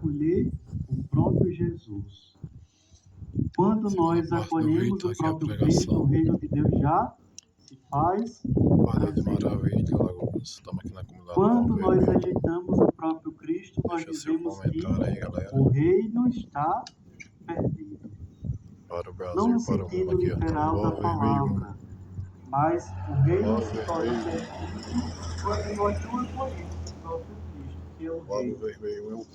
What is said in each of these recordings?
acolher o próprio Jesus. Quando nós acolhemos o próprio Cristo, o reino de Deus já se faz presente. Quando nós rejeitamos o próprio Cristo, nós dizemos que o reino está perdido. Não no sentido literal da palavra, mas o reino se torna perdido quando nós não acolhemos o próprio Cristo, que é o reino.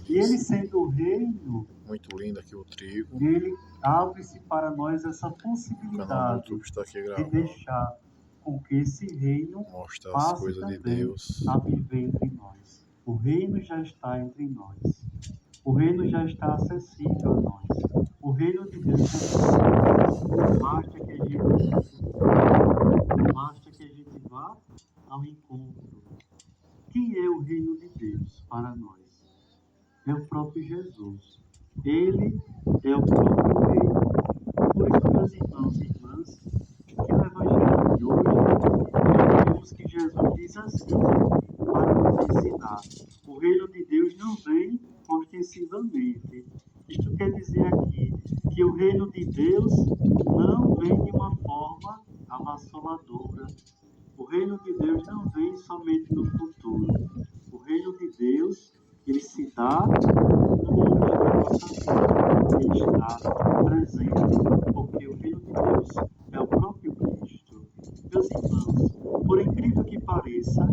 E ele sendo o reino, muito lindo aqui o trigo. Ele abre-se para nós essa possibilidade de deixar com que esse reino passe também a viver entre nós. O reino já está entre nós. O reino já está acessível a nós. O reino de Deus já está. Basta que a gente vá ao encontro. Quem é o reino de Deus para nós? É o próprio Jesus. Ele é o próprio reino. Por isso, meus irmãos e irmãs, que no Evangelho de hoje, nós vemos que Jesus diz assim, para nos ensinar: o reino de Deus não vem ostensivamente. Isto quer dizer aqui que o reino de Deus não vem de uma forma avassaladora. O reino de Deus não vem somente no futuro. O reino de Deus, ele se dá no momento da nossa vida. Ele está presente, porque o reino de Deus é o próprio Cristo. Meus irmãos, por incrível que pareça,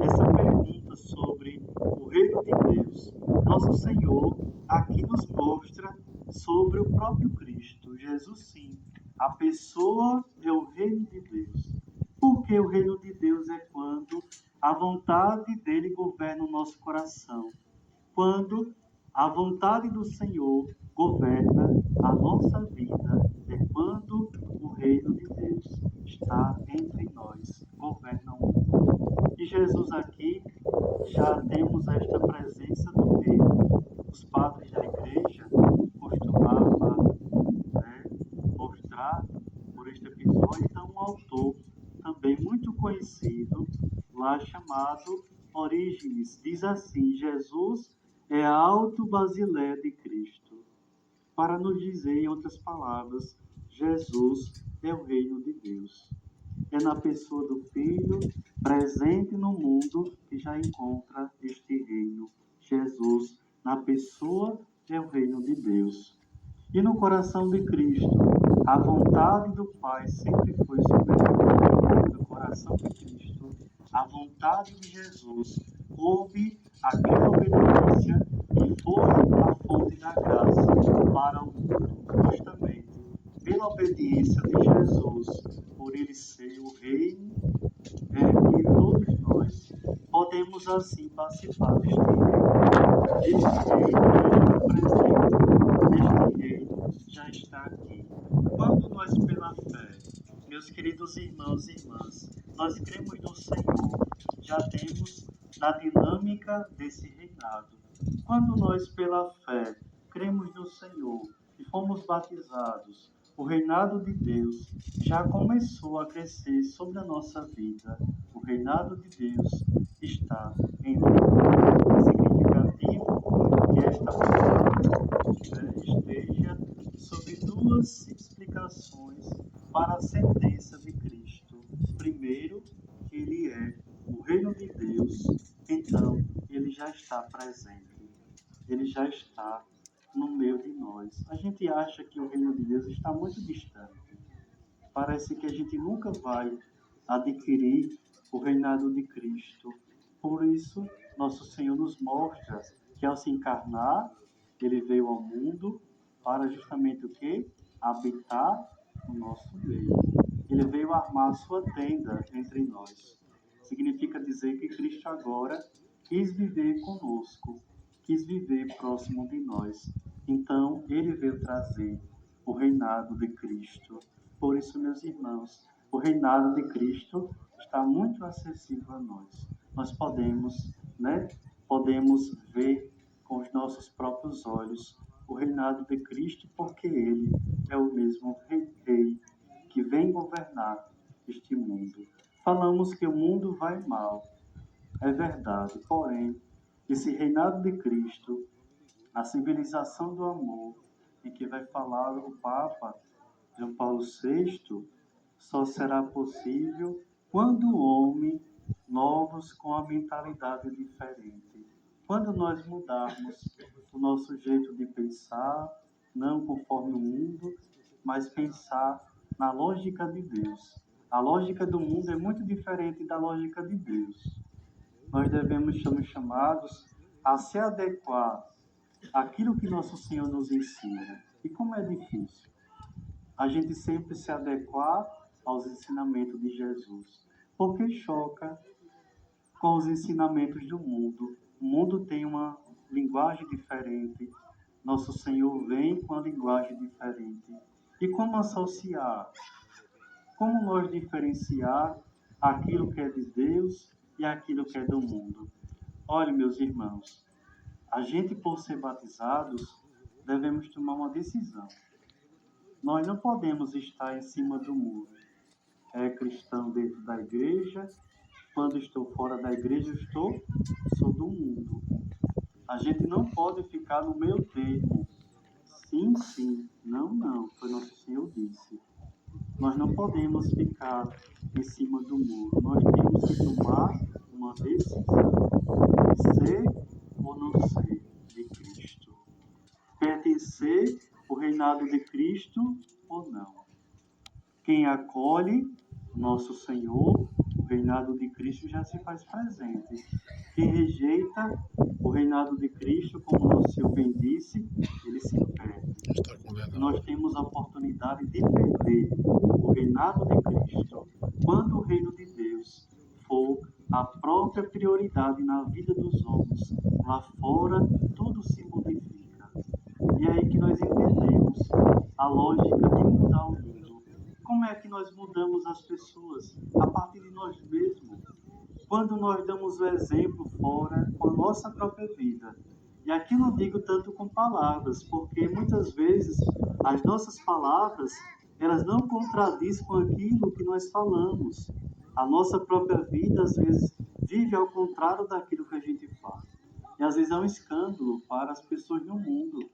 essa pergunta sobre o reino de Deus, nosso Senhor aqui nos mostra sobre o próprio Cristo. Jesus, sim, a pessoa é o reino de Deus. Porque o reino de Deus é quando a vontade dele governa o nosso coração. Quando a vontade do Senhor governa a nossa vida, é quando o reino de Deus está entre nós, governa o mundo. E Jesus aqui, já temos esta presença do reino. Os padres da igreja costumavam mostrar por este episódio, então um autor também muito conhecido, lá chamado Orígenes, diz assim: Jesus é a alto basileia de Cristo. Para nos dizer, em outras palavras, Jesus é o reino de Deus. É na pessoa do Filho, presente no mundo, que já encontra este reino. Jesus, na pessoa, é o reino de Deus. E no coração de Cristo, a vontade do Pai sempre foi soberana. No coração de Cristo, a vontade de Jesus coube aquela obediência que foi a fonte da graça para o mundo. Justamente pela obediência de Jesus, por ele ser o reino, que todos nós podemos assim participar deste reino. Este reino já está aqui. Quando nós, pela fé, meus queridos irmãos e irmãs, nós cremos no Senhor, já temos na dinâmica desse reinado. Quando nós, pela fé, cremos no Senhor e fomos batizados, o reinado de Deus já começou a crescer sobre a nossa vida. O reinado de Deus está em nós. É significativo que esta palavra esteja sob duas explicações para a sentença de Cristo. Primeiro, que ele é o reino de Deus, então ele já está presente, ele já está no meio de nós. A gente acha que o reino de Deus está muito distante. Parece que a gente nunca vai adquirir o reinado de Cristo. Por isso, nosso Senhor nos mostra que ao se encarnar, ele veio ao mundo para justamente o quê? Habitar no nosso meio. Ele veio armar sua tenda entre nós. Significa dizer que Cristo agora quis viver conosco, quis viver próximo de nós. Então, ele veio trazer o reinado de Cristo. Por isso, meus irmãos, o reinado de Cristo está muito acessível a nós. Nós podemos ver com os nossos próprios olhos o reinado de Cristo, porque ele é o mesmo rei que vem governar este mundo. Falamos que o mundo vai mal. É verdade, porém, esse reinado de Cristo a civilização do amor, em que vai falar o Papa João Paulo VI, só será possível quando o homem, novos com a mentalidade diferente, quando nós mudarmos o nosso jeito de pensar, não conforme o mundo, mas pensar na lógica de Deus. A lógica do mundo é muito diferente da lógica de Deus. Nós somos chamados a se adequar àquilo que nosso Senhor nos ensina. E como é difícil a gente sempre se adequar aos ensinamentos de Jesus, porque choca com os ensinamentos do mundo. O mundo tem uma linguagem diferente, nosso Senhor vem com a linguagem diferente. E como associar? Como nós diferenciar aquilo que é de Deus e aquilo que é do mundo? Olhe, meus irmãos, a gente, por ser batizados, devemos tomar uma decisão. Nós não podemos estar em cima do muro. É cristão dentro da igreja, quando estou fora da igreja, sou do mundo. A gente não pode ficar no meio termo. Sim, sim, não, não, foi nosso Senhor disse. Nós não podemos ficar em cima do muro. Nós temos que tomar uma decisão de ser ou não ser de Cristo. Pertencer ao reinado de Cristo ou não. Quem acolhe nosso Senhor, o reinado de Cristo já se faz presente. Quem rejeita o reinado de Cristo, como nosso Senhor bem disse, ele se perde. Está condenado. Nós temos a oportunidade de perder o reinado de Cristo quando o reino de Deus for a própria prioridade na vida dos homens. Lá fora, tudo se modifica. E é aí que nós entendemos a lógica de mudar o mundo. Como é que nós mudamos as pessoas? A partir de nós mesmos. Quando nós damos o exemplo fora com a nossa própria vida. E aqui não digo tanto com palavras, porque muitas vezes as nossas palavras, elas não contradizem com aquilo que nós falamos. A nossa própria vida, às vezes, vive ao contrário daquilo que a gente fala. E às vezes é um escândalo para as pessoas no mundo.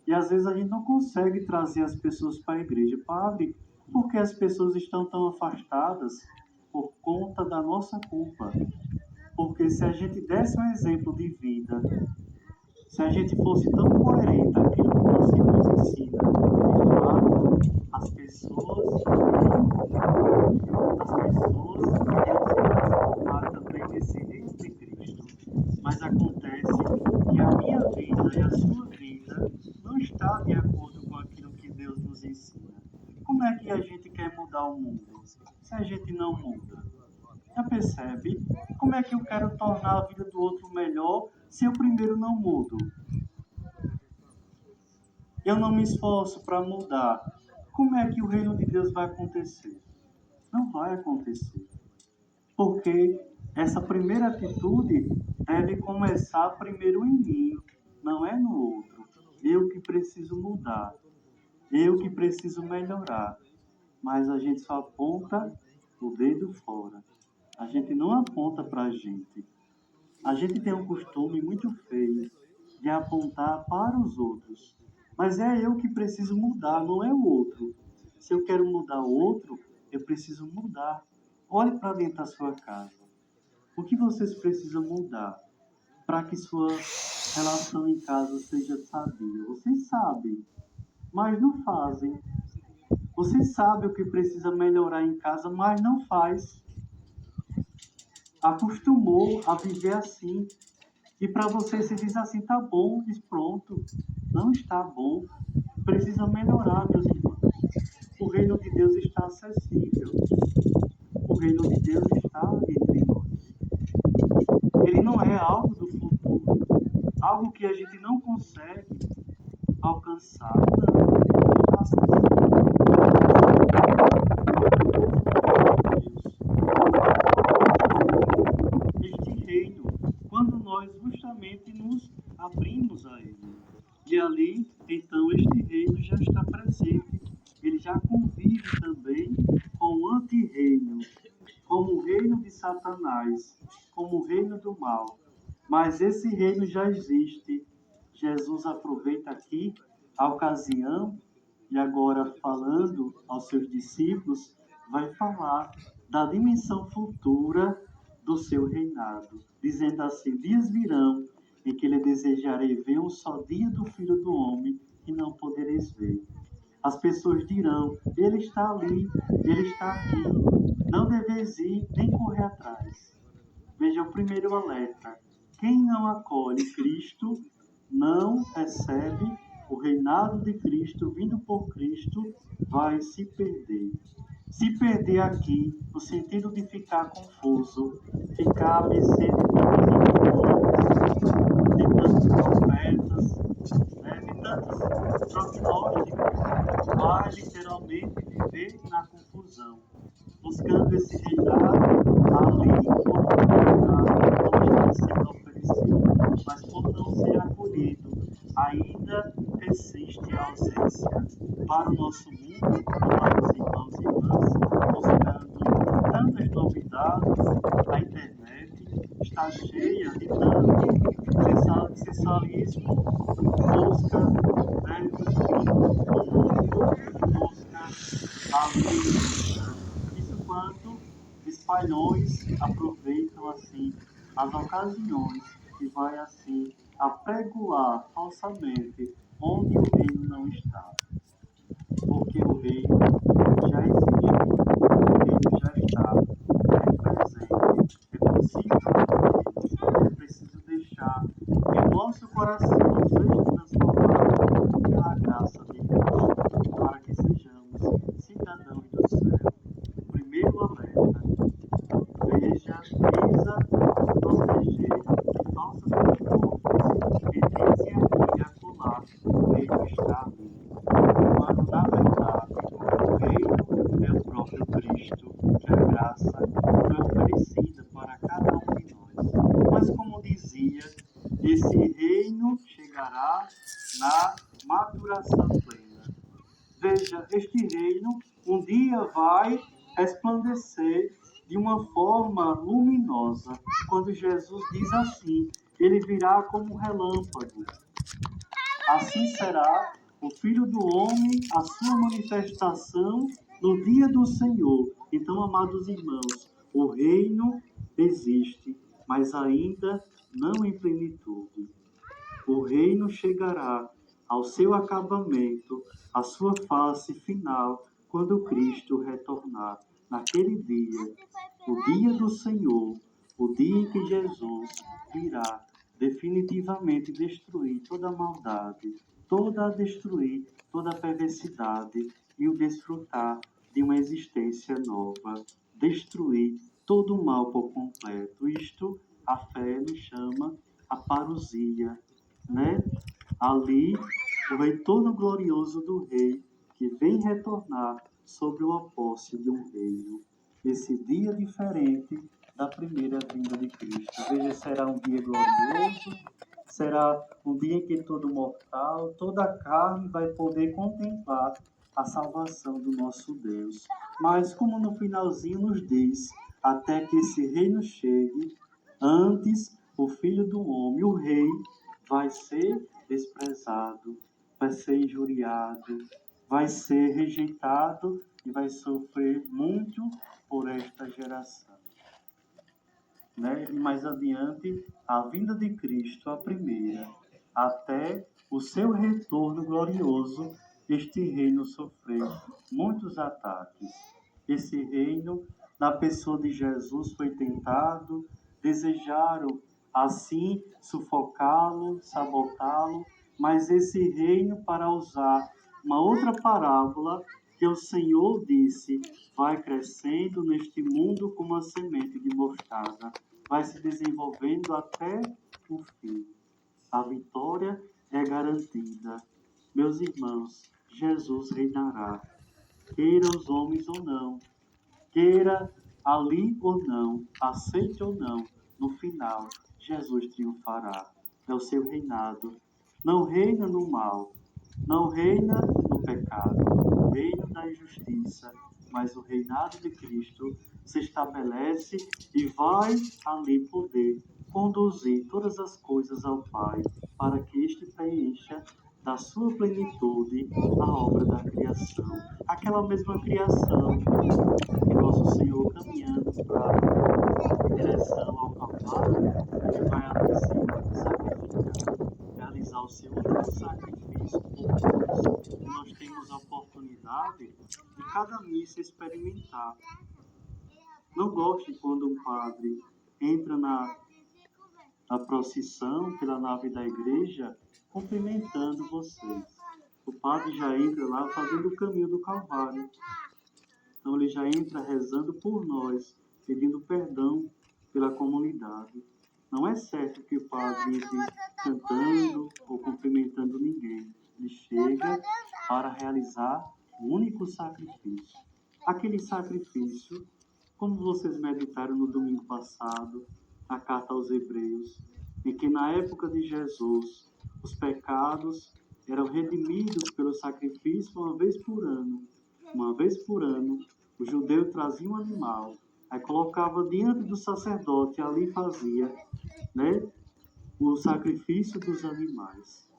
E às vezes a gente não consegue trazer as pessoas para a igreja. Padre, por que as pessoas estão tão afastadas? Por conta da nossa culpa. Porque se a gente desse um exemplo de vida, se a gente fosse tão coerente aquilo que o Senhor nos ensina, de fato, as pessoas iriam se transformar também nesse reino de Cristo. Mas acontece que a minha vida e a sua vida não está de acordo com aquilo que Deus nos ensina. Como é que a gente quer mudar o mundo se a gente não muda? Já percebe? Como é que eu quero tornar a vida do outro melhor se eu primeiro não mudo? Eu não me esforço para mudar. Como é que o reino de Deus vai acontecer? Não vai acontecer. Porque essa primeira atitude deve começar primeiro em mim, não é no outro. Eu que preciso mudar. Eu que preciso melhorar. Mas a gente só aponta o dedo fora. A gente não aponta para a gente. A gente tem um costume muito feio de apontar para os outros. Mas é eu que preciso mudar, não é o outro. Se eu quero mudar o outro, eu preciso mudar. Olhe para dentro da sua casa. O que vocês precisam mudar para que sua relação em casa seja sadia? Vocês sabem, mas não fazem. Vocês sabem o que precisa melhorar em casa, mas não faz. Acostumou a viver assim. E para você se diz assim, tá bom, diz pronto. Não está bom. Precisa melhorar, meus irmãos. O reino de Deus está acessível. O reino de Deus está entre nós. Ele não é algo do futuro. Algo que a gente não consegue alcançar. Não, ele está acessível. Este reino, quando nós justamente nos abrimos a ele. E ali, então, este reino já está presente. Ele já convive também com o antirreino, como o reino de Satanás, como o reino do mal. Mas esse reino já existe Jesus aproveita aqui a ocasião e agora falando aos seus discípulos, vai falar da dimensão futura do seu reinado, dizendo assim: dias virão em que lhe desejarei ver um só dia do Filho do Homem e não podereis ver. As pessoas dirão: ele está ali, ele está aqui, não deveis ir nem correr atrás. Veja o primeiro alerta: quem não acolhe Cristo não recebe o reinado de Cristo, vindo por Cristo, vai se perder. Se perder aqui, no sentido de ficar confuso, ficar à mercê de tantos profetas, de tantos prognósticos, vai literalmente viver na confusão, buscando esse reinado ali onde está sendo oferecido, mas por não ser acolhido, ainda persiste a ausência. Para o nosso mundo, para os irmãos e irmãs, buscando tantas novidades, a internet está cheia de tanto sensacionalismo, busca, busca a luz. Isso quando espalhões aproveitam assim as ocasiões e vai assim apregoar falsamente onde o reino não está. Porque o reino já existe, o reino já está, é presente, é possível, é preciso deixar que o nosso coração seja transformado pela graça de Deus, para que sejamos cidadãos do céu. Primeiro alerta: veja, visa nos proteger de falsas propostas que dizem aqui e acolá o reino está ali, quando na verdade o reino é o próprio Cristo, que a graça foi oferecida para cada um de nós. Mas como dizia, esse reino chegará na maturação plena. Veja, este reino um dia vai resplandecer de uma forma luminosa. Quando Jesus diz assim: ele virá como um relâmpago. Assim será o Filho do Homem, a sua manifestação no dia do Senhor. Então, amados irmãos, o reino existe, mas ainda não em plenitude. O reino chegará ao seu acabamento, à sua face final, quando Cristo retornar. Naquele dia, o dia do Senhor, o dia em que Jesus virá definitivamente destruir toda a maldade, destruir toda a perversidade e o desfrutar de uma existência nova, destruir todo o mal por completo. Isto a fé nos chama a parousia, né? Ali, o retorno glorioso do Rei, que vem retornar sobre o apóstolo de um reino. Esse dia diferente da primeira vinda de Cristo. Veja, será um dia glorioso, será um dia em que todo mortal, toda carne vai poder contemplar a salvação do nosso Deus. Mas, como no finalzinho nos diz, até que esse reino chegue, antes o Filho do Homem, o Rei, vai ser desprezado, vai ser injuriado, vai ser rejeitado e vai sofrer muito por esta geração. Né? E mais adiante, a vinda de Cristo, a primeira, até o seu retorno glorioso, este reino sofreu muitos ataques. Esse reino, na pessoa de Jesus, foi tentado, desejaram assim sufocá-lo, sabotá-lo, mas esse reino, para usar uma outra parábola que o Senhor disse, vai crescendo neste mundo como a semente de mostarda, vai se desenvolvendo até o fim. A vitória é garantida. Meus irmãos, Jesus reinará, queira os homens ou não, queira ali ou não, aceite ou não, no final, Jesus triunfará. É o seu reinado. Não reina no mal, não reina no pecado, o reino da injustiça, mas o reinado de Cristo se estabelece e vai ali poder conduzir todas as coisas ao Pai, para que este preencha da sua plenitude a obra da criação. Aquela mesma criação que nosso Senhor, caminhando em direção ao Calvário, ele vai ali se sacrificar, realizar o seu único sacrifício por nós. E nós temos a oportunidade de cada missa experimentar. Não goste quando um padre entra na procissão pela nave da igreja cumprimentando vocês. O padre já entra lá fazendo o caminho do Calvário. Então ele já entra rezando por nós, pedindo perdão pela comunidade. Não é certo que o padre entre cantando ou cumprimentando ninguém. Ele chega para realizar o único sacrifício. Aquele sacrifício, como vocês meditaram no domingo passado, a carta aos Hebreus, em que na época de Jesus os pecados eram redimidos pelo sacrifício uma vez por ano. Uma vez por ano, o judeu trazia um animal, aí colocava diante do sacerdote e ali fazia, o sacrifício dos animais,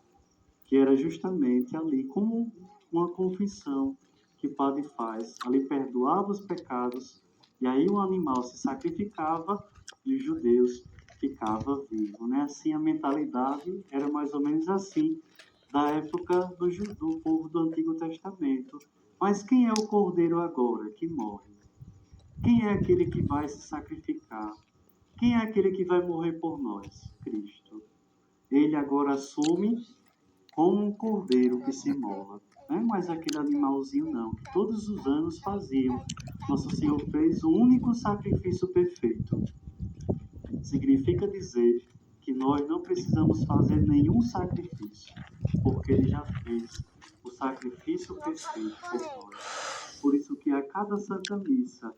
que era justamente ali como uma confissão que o padre faz. Ali perdoava os pecados e aí o animal se sacrificava e os judeus ficavam vivos. Assim a mentalidade era mais ou menos assim, da época do povo do Antigo Testamento. Mas quem é o Cordeiro agora que morre? Quem é aquele que vai se sacrificar? Quem é aquele que vai morrer por nós? Cristo. Ele agora assume como um cordeiro que se imola. Não é mais aquele animalzinho, não, que todos os anos faziam. Nosso Senhor fez o único sacrifício perfeito. Significa dizer que nós não precisamos fazer nenhum sacrifício, porque Ele já fez o sacrifício perfeito por nós. Por isso que a cada Santa Missa,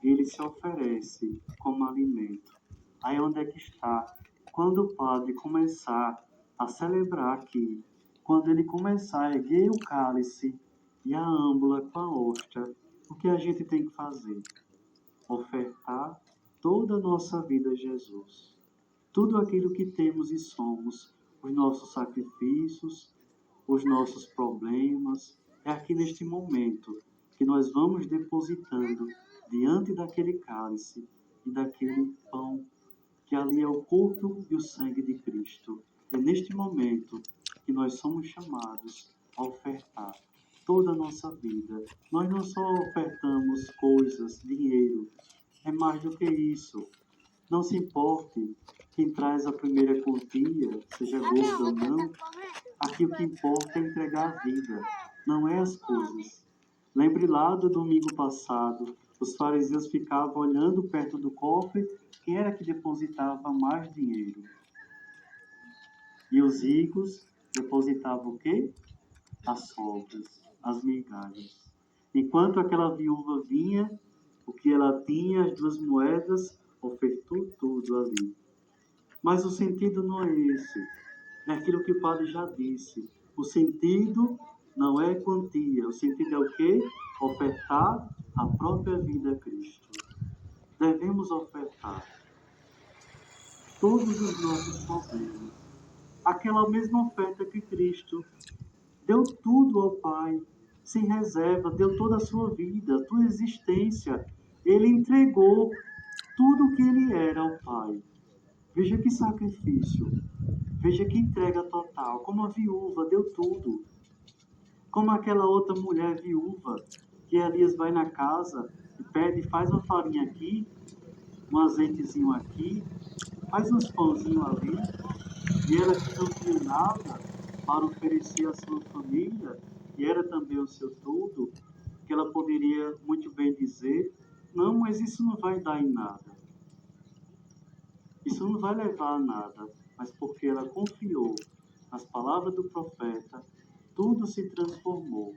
Ele se oferece como alimento. Aí onde é que está? Quando o padre começar a celebrar aqui, quando ele começar a erguer o cálice e a âmbula com a hóstia, o que a gente tem que fazer? Ofertar toda a nossa vida a Jesus. Tudo aquilo que temos e somos, os nossos sacrifícios, os nossos problemas, é aqui neste momento que nós vamos depositando diante daquele cálice e daquele pão, que ali é o corpo e o sangue de Cristo. É neste momento que nós somos chamados a ofertar toda a nossa vida. Nós não só ofertamos coisas, dinheiro, é mais do que isso. Não se importe quem traz a primeira quantia, seja gorda ou não, aqui o que importa é entregar a vida, não é as coisas. Lembre lá do domingo passado, os fariseus ficavam olhando perto do cofre quem era que depositava mais dinheiro. E os ricos depositavam o quê? As sobras, as migalhas. Enquanto aquela viúva vinha, o que ela tinha, as 2 moedas, ofertou tudo ali. Mas o sentido não é esse. É aquilo que o padre já disse. O sentido não é quantia. O sentido é o quê? Ofertar a própria vida a Cristo. Devemos ofertar todos os nossos problemas. Aquela mesma oferta que Cristo deu tudo ao Pai, sem reserva, deu toda a sua vida, a tua existência. Ele entregou tudo o que ele era ao Pai. Veja que sacrifício, veja que entrega total, como a viúva deu tudo. Como aquela outra mulher viúva, que Elias vai na casa e pede, faz uma farinha aqui, um azeitezinho aqui, faz uns pãozinhos ali, e ela que não tinha nada para oferecer à sua família, e era também o seu tudo, que ela poderia muito bem dizer, não, mas isso não vai dar em nada. Isso não vai levar a nada, mas porque ela confiou nas palavras do profeta, tudo se transformou.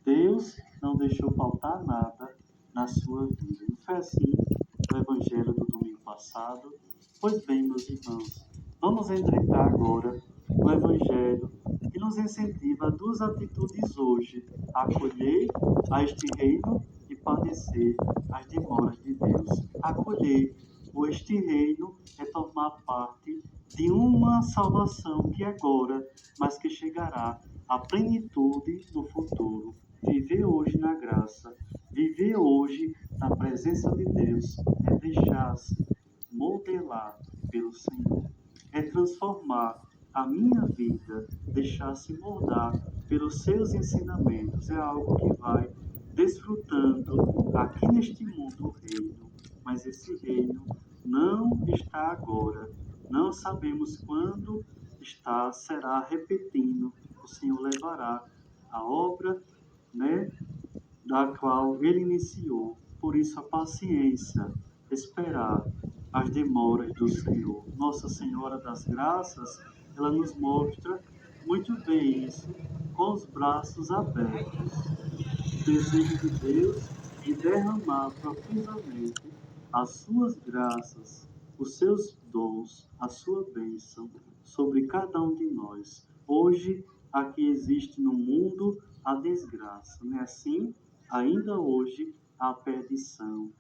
Deus não deixou faltar nada na sua vida. Não foi assim no Evangelho do domingo passado? Pois bem, meus irmãos, vamos entrar agora no Evangelho que nos incentiva a 2 atitudes hoje: acolher a este reino e padecer as demoras de Deus. Acolher ou este reino é tomar parte de uma salvação que é agora, mas que chegará à plenitude no futuro. Viver hoje na graça, viver hoje na presença de Deus, é deixar-se modelar pelo Senhor, é transformar a minha vida, deixar-se moldar pelos seus ensinamentos, é algo que vai desfrutando aqui neste mundo o reino, mas esse reino não está agora, não sabemos quando será repetindo, o Senhor levará a obra, né, da qual ele iniciou. Por isso a paciência, esperar as demoras do Senhor. Nossa Senhora das Graças, ela nos mostra muito bem isso, com os braços abertos. O desejo de Deus de derramar profusamente as suas graças, os seus dons, a sua bênção sobre cada um de nós. Hoje, aqui existe no mundo a desgraça, não é assim? Ainda hoje há perdição,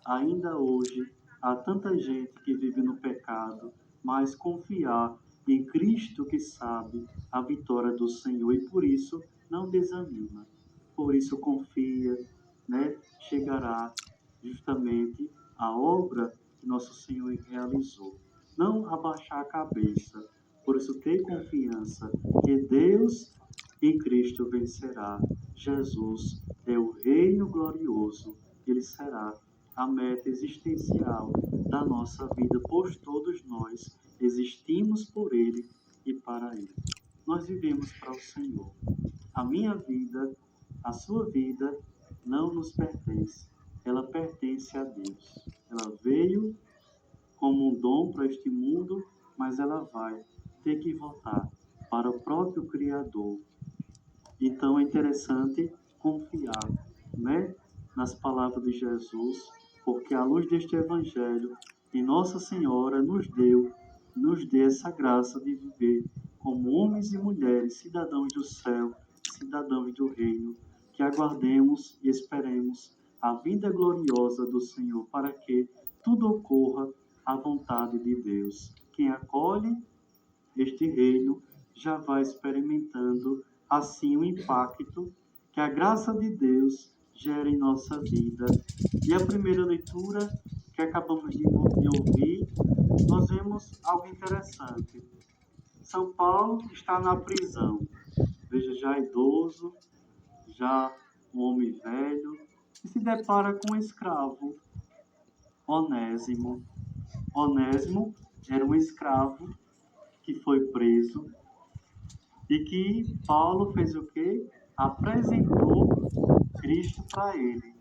ainda hoje há tanta gente que vive no pecado, mas confiar em Cristo que sabe a vitória do Senhor e por isso não desanima, por isso confia, né? Chegará justamente a obra que nosso Senhor realizou. Não abaixar a cabeça, por isso ter confiança que Deus e Cristo vencerá. Jesus é o reino glorioso, ele será a meta existencial da nossa vida, pois todos nós existimos por ele e para ele. Nós vivemos para o Senhor. A minha vida, a sua vida, não nos pertence. Ela pertence a Deus. Ela veio como um dom para este mundo, mas ela vai ter que voltar para o próprio Criador. Então é interessante confiar, né, nas palavras de Jesus, porque à luz deste Evangelho, e Nossa Senhora nos deu essa graça de viver como homens e mulheres, cidadãos do céu, cidadãos do reino, que aguardemos e esperemos a vinda gloriosa do Senhor, para que tudo ocorra à vontade de Deus. Quem acolhe este reino já vai experimentando assim o impacto que a graça de Deus gera em nossa vida. E a primeira leitura que acabamos de ouvir, nós vemos algo interessante. São Paulo está na prisão, veja, já idoso, já um homem velho, e se depara com um escravo, Onésimo. Onésimo era um escravo que foi preso e que Paulo fez o quê? Apresentou Cristo para ele.